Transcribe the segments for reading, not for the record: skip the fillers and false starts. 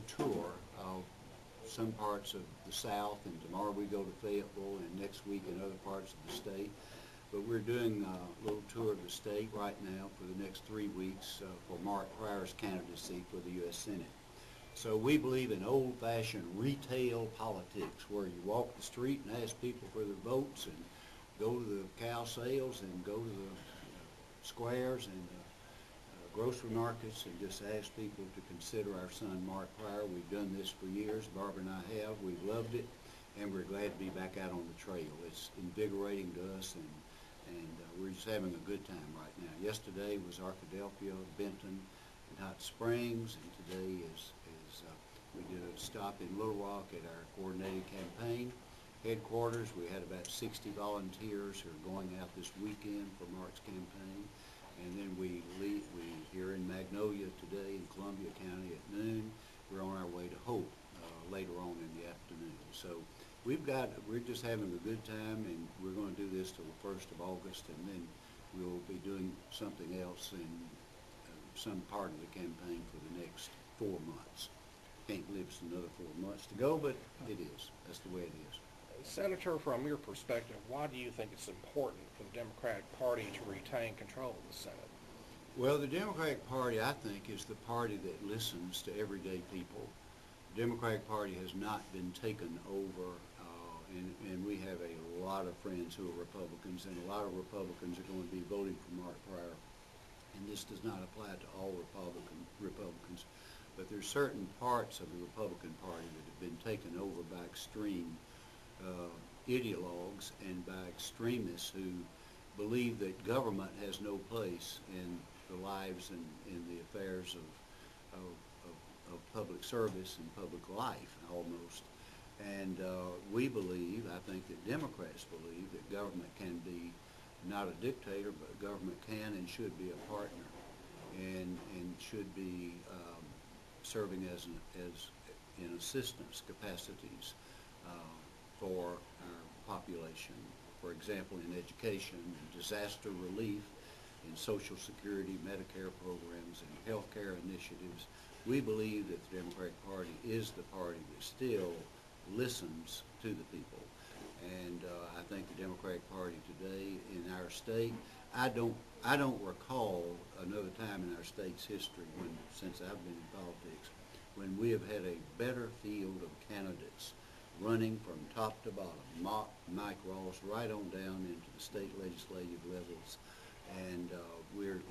tour of some parts of the South, and tomorrow we go to Fayetteville, and next week in other parts of the state. But we're doing a little tour of the state right now for the next 3 weeks for Mark Pryor's candidacy for the U.S. Senate. So we believe in old-fashioned retail politics, where you walk the street and ask people for their votes, and go to the cow sales, and go to the squares and grocery markets, and just ask people to consider our son Mark Pryor. We've done this for years. Barbara and I have. We've loved it, and we're glad to be back out on the trail. It's invigorating to us, and we're just having a good time right now. Yesterday was Arkadelphia, Benton, and Hot Springs, and today is we did a stop in Little Rock at our coordinated campaign headquarters. We had about 60 volunteers who are going out this weekend for Mark's campaign, and then we here in Magnolia today in Columbia County at noon. We're on our way to Hope later on in the afternoon. So we're just having a good time, and we're going to do this till the 1st of August, and then we'll be doing something else in some part of the campaign for the next 4 months. Can't believe it's another 4 months to go, but it is. That's the way it is. Senator, from your perspective, why do you think it's important for the Democratic Party to retain control of the Senate? Well, the Democratic Party, I think, is the party that listens to everyday people. The Democratic Party has not been taken over, and we have a lot of friends who are Republicans, and a lot of Republicans are going to be voting for Mark Pryor. And this does not apply to all Republicans, but there's certain parts of the Republican Party that have been taken over by extreme ideologues and by extremists who believe that government has no place in the lives and in the affairs of public service and public life, almost. And we believe, I think that Democrats believe, that government can be not a dictator, but government can and should be a partner, and should be serving as in assistance capacities for our population. For example, in education, in disaster relief, in Social Security, Medicare programs, and health care initiatives. We believe that the Democratic Party is the party that still listens to the people. And I think the Democratic Party today in our state, I don't recall another time in our state's history, since I've been in politics, when we have had a better field of candidates running from top to bottom, Mike Ross right on down into the state legislative levels. And we're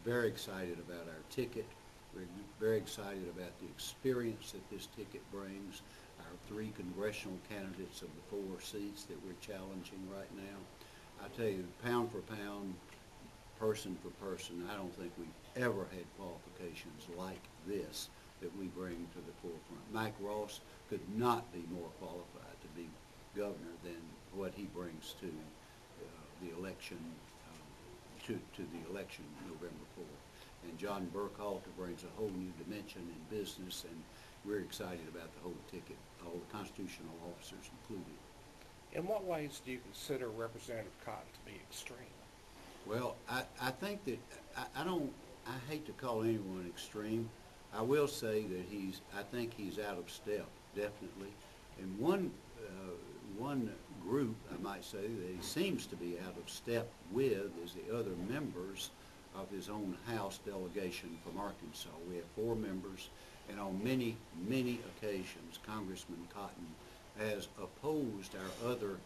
very excited about our ticket. We're very excited about the experience that this ticket brings. Our 3 congressional candidates of the 4 seats that we're challenging right now. I tell you, pound for pound, person for person, I don't think we've ever had qualifications like this that we bring to the forefront. Mike Ross could not be more qualified to be governor than what he brings to the election, to the election November 4th. And John Burkhalter brings a whole new dimension in business, and we're excited about the whole ticket, all the constitutional officers included. In what ways do you consider Representative Cotton to be extreme? Well, I think that I hate to call anyone extreme. I will say that I think he's out of step, definitely. And one group, I might say, that he seems to be out of step with is the other members of his own House delegation from Arkansas. We have 4 members, and on many, many occasions, Congressman Cotton has opposed our other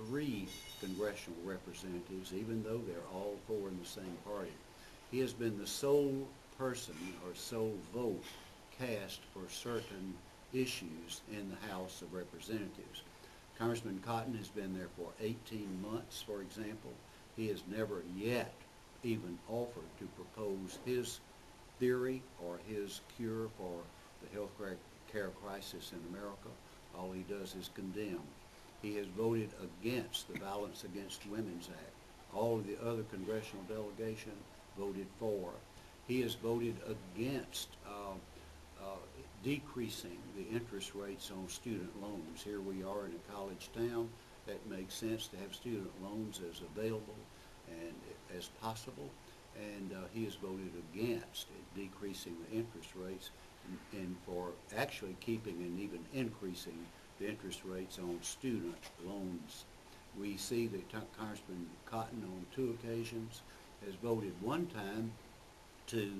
3 congressional representatives, even though they're all 4 in the same party. He has been the sole person or sole vote cast for certain issues in the House of Representatives. Congressman Cotton has been there for 18 months, for example. He has never yet even offered to propose his theory or his cure for the health care crisis in America. All he does is condemn. He has voted against the Violence Against Women's Act. All of the other congressional delegation voted for. He has voted against decreasing the interest rates on student loans. Here we are in a college town. That makes sense to have student loans as available and as possible. And he has voted against decreasing the interest rates. and for actually keeping and even increasing the interest rates on student loans. We see that Congressman Cotton on 2 occasions has voted one time to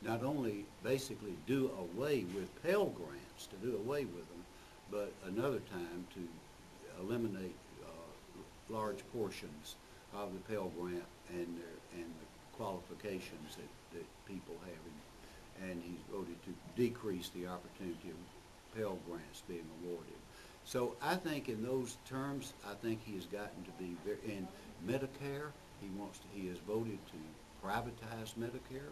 not only basically do away with Pell Grants, to do away with them, but another time to eliminate large portions of the Pell Grant and the qualifications that people have. And he's voted to decrease the opportunity of Pell Grants being awarded. So I think in those terms, I think he has gotten to be very, in Medicare, he has voted to privatize Medicare.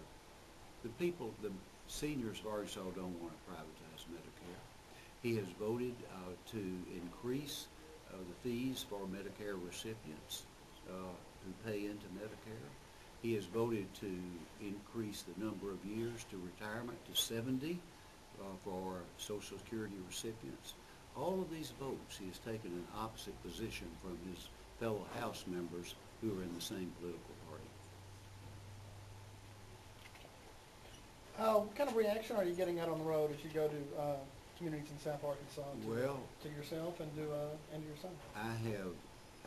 The seniors of Arkansas don't want to privatize Medicare. He has voted to increase the fees for Medicare recipients who pay into Medicare. He has voted to increase the number of years to retirement to 70 for Social Security recipients. All of these votes, he has taken an opposite position from his fellow House members who are in the same political party. What kind of reaction are you getting out on the road as you go to communities in South Arkansas to yourself and to your son? I have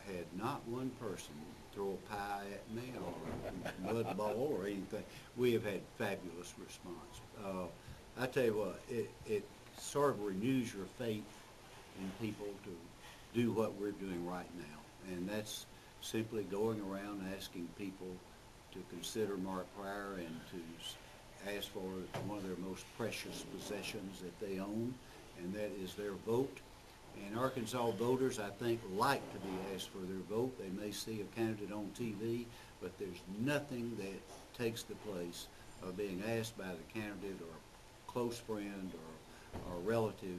had not one person throw a pie at me or a mud ball or anything. We have had fabulous response. I tell you what, it sort of renews your faith in people to do what we're doing right now. And that's simply going around asking people to consider Mark Pryor and to ask for one of their most precious possessions that they own, and that is their vote. And Arkansas voters, I think, like to be asked for their vote. They may see a candidate on TV, but there's nothing that takes the place of being asked by the candidate or a close friend or relative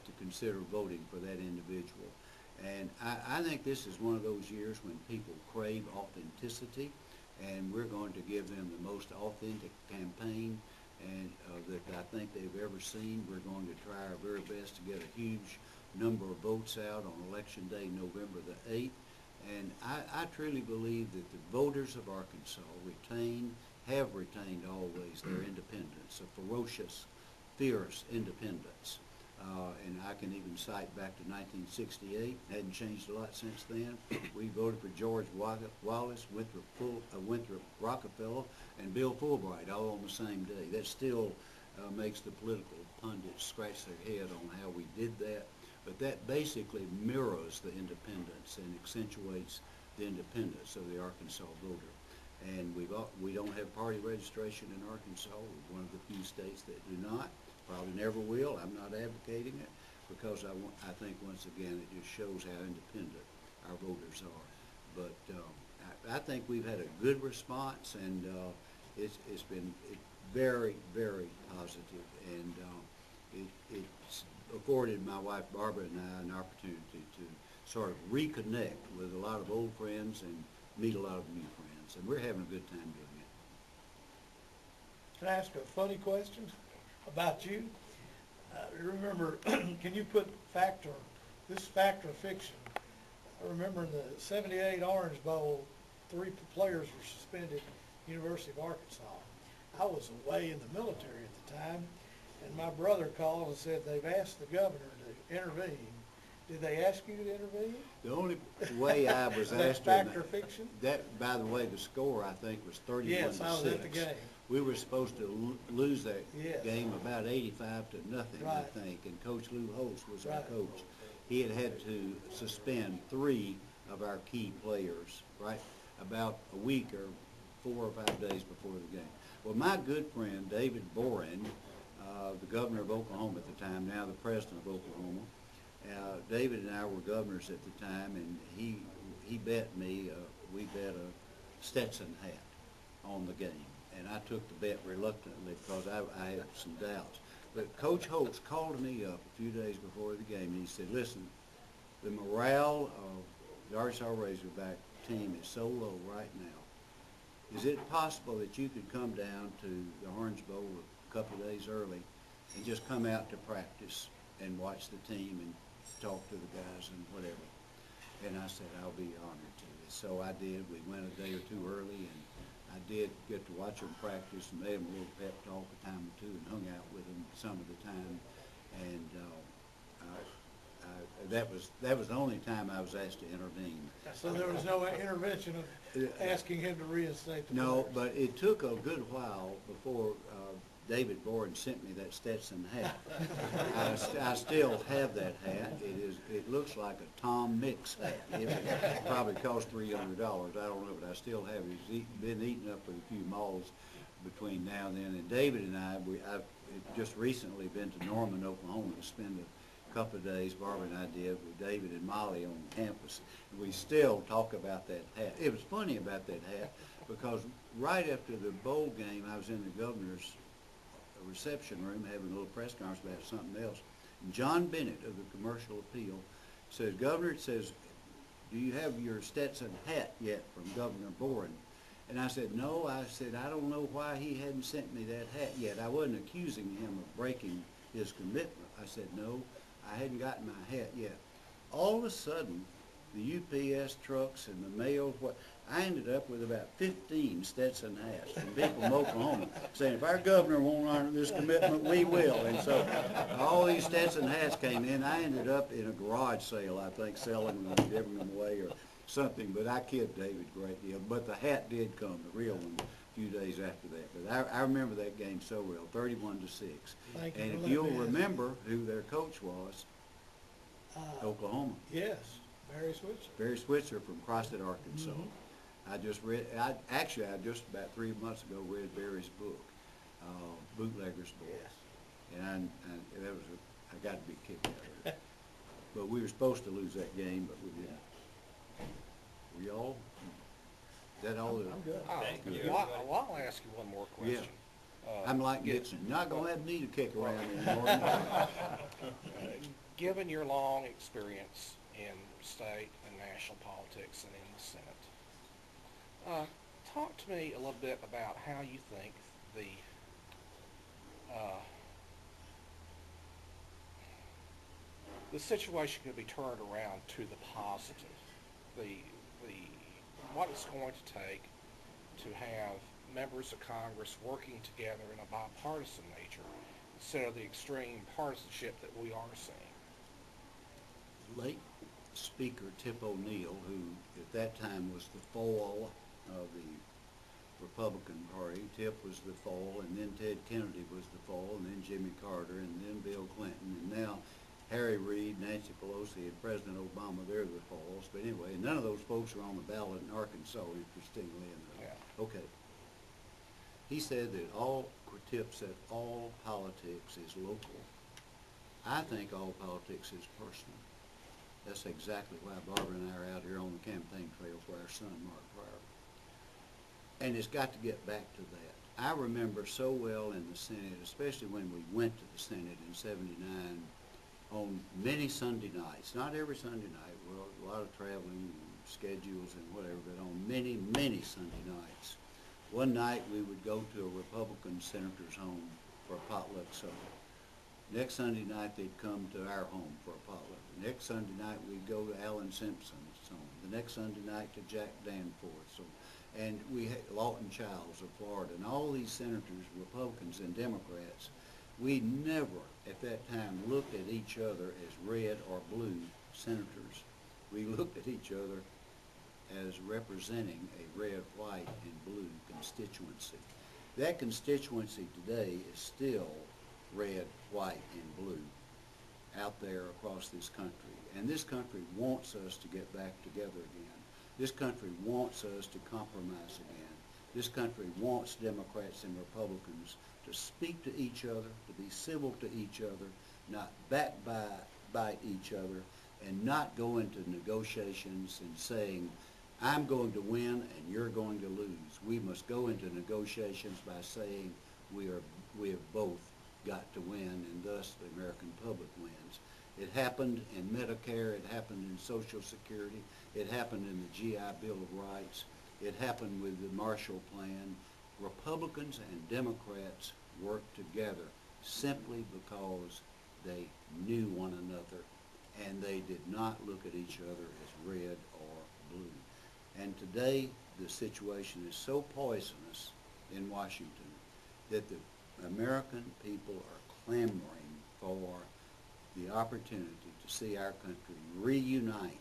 to consider voting for that individual. And I think this is one of those years when people crave authenticity, and we're going to give them the most authentic campaign and that I think they've ever seen. We're going to try our very best to get a huge number of votes out on Election Day, November the 8th. And I truly believe that the voters of Arkansas have retained always their independence, a ferocious, fierce independence. And I can even cite back to 1968. Hadn't changed a lot since then. We voted for George Wallace, Winthrop Rockefeller, and Bill Fulbright all on the same day. That still makes the political pundits scratch their head on how we did that. But that basically mirrors the independence and accentuates the independence of the Arkansas voter. And we don't have party registration in Arkansas. We're one of the few states that do not. Probably never will. I'm not advocating it because I think once again it just shows how independent our voters are. But I think we've had a good response, and it's been very, very positive, and it's afforded my wife Barbara and I an opportunity to sort of reconnect with a lot of old friends and meet a lot of new friends, and we're having a good time doing it. Can I ask a funny question about you? Remember, can you put this fact or fiction? I remember in the '78 Orange Bowl, 3 players were suspended at the University of Arkansas. I was away in the military at the time, and my brother called and said they've asked the governor to intervene. Did they ask you to intervene? The only way I was asked to... fact or fiction? That, by the way, the score, I think, was 31-6. Yes, I was at the game. We were supposed to lose that Yes. game about 85-0, Right. I think, and Coach Lou Holtz was our Right. coach. He had to suspend 3 of our key players, right, about a week or 4 or 5 days before the game. Well, my good friend, David Boren, the governor of Oklahoma at the time, now the president of Oklahoma, David and I were governors at the time, and he bet me, we bet a Stetson hat on the game. And I took the bet reluctantly because I had some doubts. But Coach Holtz called me up a few days before the game, and he said, listen, the morale of the Arkansas Razorback team is so low right now. Is it possible that you could come down to the Orange Bowl a couple of days early and just come out to practice and watch the team and talk to the guys and whatever? And I said, I'll be honored to. So I did. We went a day or 2 early, and I did get to watch them practice and made them a little pep talk a time or two and hung out with them some of the time. And that was the only time I was asked to intervene. So there was no intervention of asking him to reinstate the No, players? but it took a good while before David Boren sent me that Stetson hat. I still have that hat. It looks like a Tom Mix hat. It probably cost $300. I don't know, but I still have it. It's been eaten up with a few moths between now and then. And David and I've just recently been to Norman, Oklahoma to spend a couple of days, Barbara and I did, with David and Molly on campus. We still talk about that hat. It was funny about that hat because right after the bowl game, I was in the governor's reception room having a little press conference about something else. And John Bennett of the Commercial Appeal says, Governor, it says, do you have your Stetson hat yet from Governor Boren? And I said, no. I said, I don't know why he hadn't sent me that hat yet. I wasn't accusing him of breaking his commitment. I said, no, I hadn't gotten my hat yet. All of a sudden, the UPS trucks and the mail, I ended up with about 15 Stetson hats from people from Oklahoma saying, if our governor won't honor this commitment, we will. And so all these Stetson hats came in. I ended up in a garage sale, I think, selling them, giving them away or something. But I kid David a great deal. But the hat did come, the real one, a few days after that. But I remember that game so well, 31-6. Thank you And for if letting you'll me ask. remember who their coach was, Oklahoma. Yes, Barry Switzer. Barry Switzer from Crossett, Arkansas. I just just about 3 months ago read Barry's book, Bootlegger's Book. Yes. And I got a big kick out of it. But we were supposed to lose that game, but we didn't. Were y'all? Is that all? I'm good. Good. Well, I'll ask you one more question. I'm like Gibson. Not gonna have me to kick around anymore. Given your long experience in state and national politics and in the Senate, talk to me a little bit about how you think the situation could be turned around to the positive. What it's going to take to have members of Congress working together in a bipartisan nature instead of the extreme partisanship that we are seeing. Late Speaker Tip O'Neill, who at that time was the foil of the Republican Party. Tip was the foil, and then Ted Kennedy was the foil, and then Jimmy Carter, and then Bill Clinton, and now Harry Reid, Nancy Pelosi, and President Obama, they're the foils. But anyway, none of those folks are on the ballot in Arkansas, interestingly enough. Yeah. Okay. He said that Tip said all politics is local. I think all politics is personal. That's exactly why Barbara and I are out here on the campaign trail for our son, Mark Pryor. And it's got to get back to that. I remember so well in the Senate, especially when we went to the Senate in '79, on many Sunday nights, not every Sunday night, well, a lot of traveling schedules and whatever, but on many, many Sunday nights. One night we would go to a Republican senator's home for a potluck supper. Next Sunday night they'd come to our home for a potluck. The next Sunday night we'd go to Alan Simpson's home. The next Sunday night to Jack Danforth's home. And we had Lawton Childs of Florida, and all these senators, Republicans and Democrats, we never at that time looked at each other as red or blue senators. We looked at each other as representing a red, white, and blue constituency. That constituency today is still red, white, and blue out there across this country. And this country wants us to get back together again. This country wants us to compromise again. This country wants Democrats and Republicans to speak to each other, to be civil to each other, not backbite each other, and not go into negotiations and saying, I'm going to win and you're going to lose. We must go into negotiations by saying we have both got to win, and thus the American public wins. It happened in Medicare, it happened in Social Security, it happened in the GI Bill of Rights, it happened with the Marshall Plan. Republicans and Democrats worked together simply because they knew one another and they did not look at each other as red or blue. And today, the situation is so poisonous in Washington that the American people are clamoring for the opportunity to see our country reunite,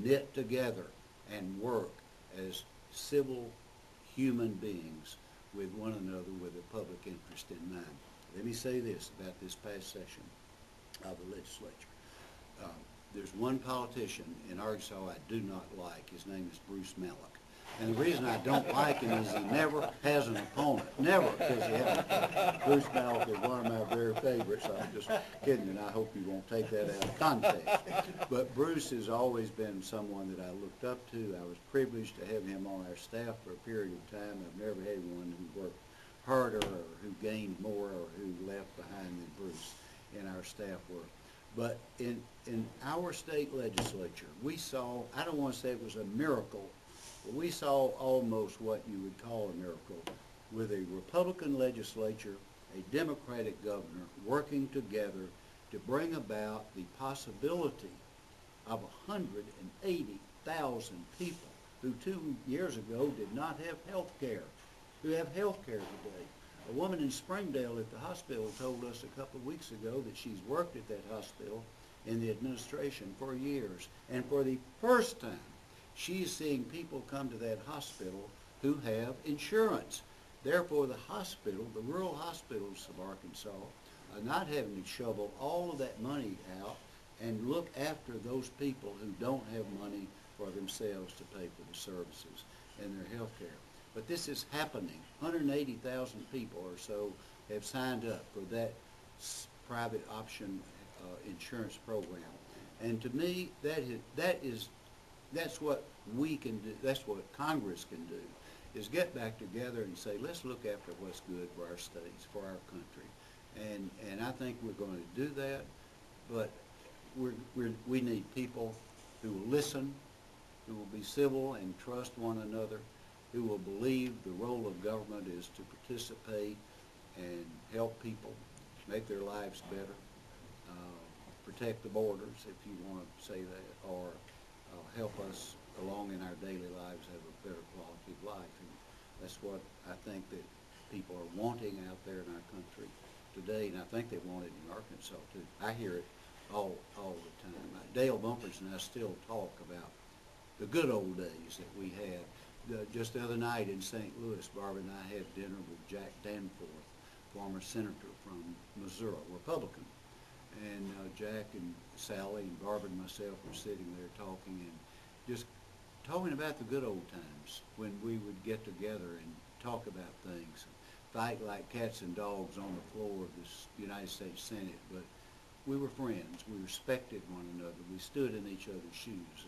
knit together, and work as civil human beings with one another with a public interest in mind. Let me say this about this past session of the legislature. There's one politician in Arkansas I do not like. His name is Bruce Mallock. And the reason I don't like him is he never has an opponent. Never does he have an opponent. Bruce Mallock is one of my very favorites. I'm just kidding, and I hope you won't take that out of context. But Bruce has always been someone that I looked up to. I was privileged to have him on our staff for a period of time. I've never had one who worked harder or who gained more or who left behind than Bruce in our staff work. But in our state legislature, we saw, I don't want to say it was a miracle, but we saw almost what you would call a miracle, with a Republican legislature, a Democratic governor, working together to bring about the possibility of 180,000 people who 2 years ago did not have health care, who have health care today. A woman in Springdale at the hospital told us a couple of weeks ago that she's worked at that hospital in the administration for years. And for the first time, she's seeing people come to that hospital who have insurance. Therefore, the hospital, the rural hospitals of Arkansas, are not having to shovel all of that money out and look after those people who don't have money for themselves to pay for the services and their health care. But this is happening. 180,000 people or so have signed up for that private option insurance program. And to me, that's what we can do, that's what Congress can do, is get back together and say, let's look after what's good for our states, for our country. And I think we're going to do that, but we need people who will listen, who will be civil and trust one another, who will believe the role of government is to participate and help people make their lives better, protect the borders, if you want to say that, or help us along in our daily lives have a better quality of life. And that's what I think that people are wanting out there in our country today, and I think they want it in Arkansas too. I hear it all the time. Dale Bumpers and I still talk about the good old days that we had. Just the other night in St. Louis, Barbara and I had dinner with Jack Danforth, former senator from Missouri, Republican. And Jack and Sally and Barbara and myself were sitting there talking and just talking about the good old times when we would get together and talk about things, fight like cats and dogs on the floor of the United States Senate. But we were friends. We respected one another. We stood in each other's shoes.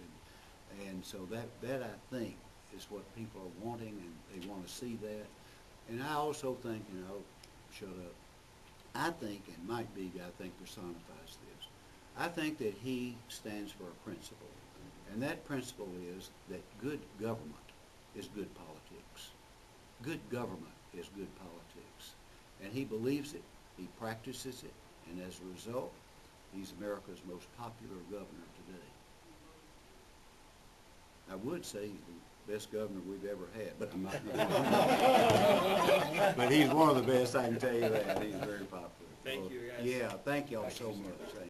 And so that I think is what people are wanting, and they want to see that. And I also think, shut up, I think, and Mike Beebe, I think, personifies this. I think that he stands for a principle, and that principle is that good government is good politics. Good government is good politics. And he believes it, he practices it, and as a result, he's America's most popular governor today. I would say he's the best governor we've ever had, but I'm not. But he's one of the best, I can tell you that. He's very popular. Thank you, guys. Yeah, thank y'all so much.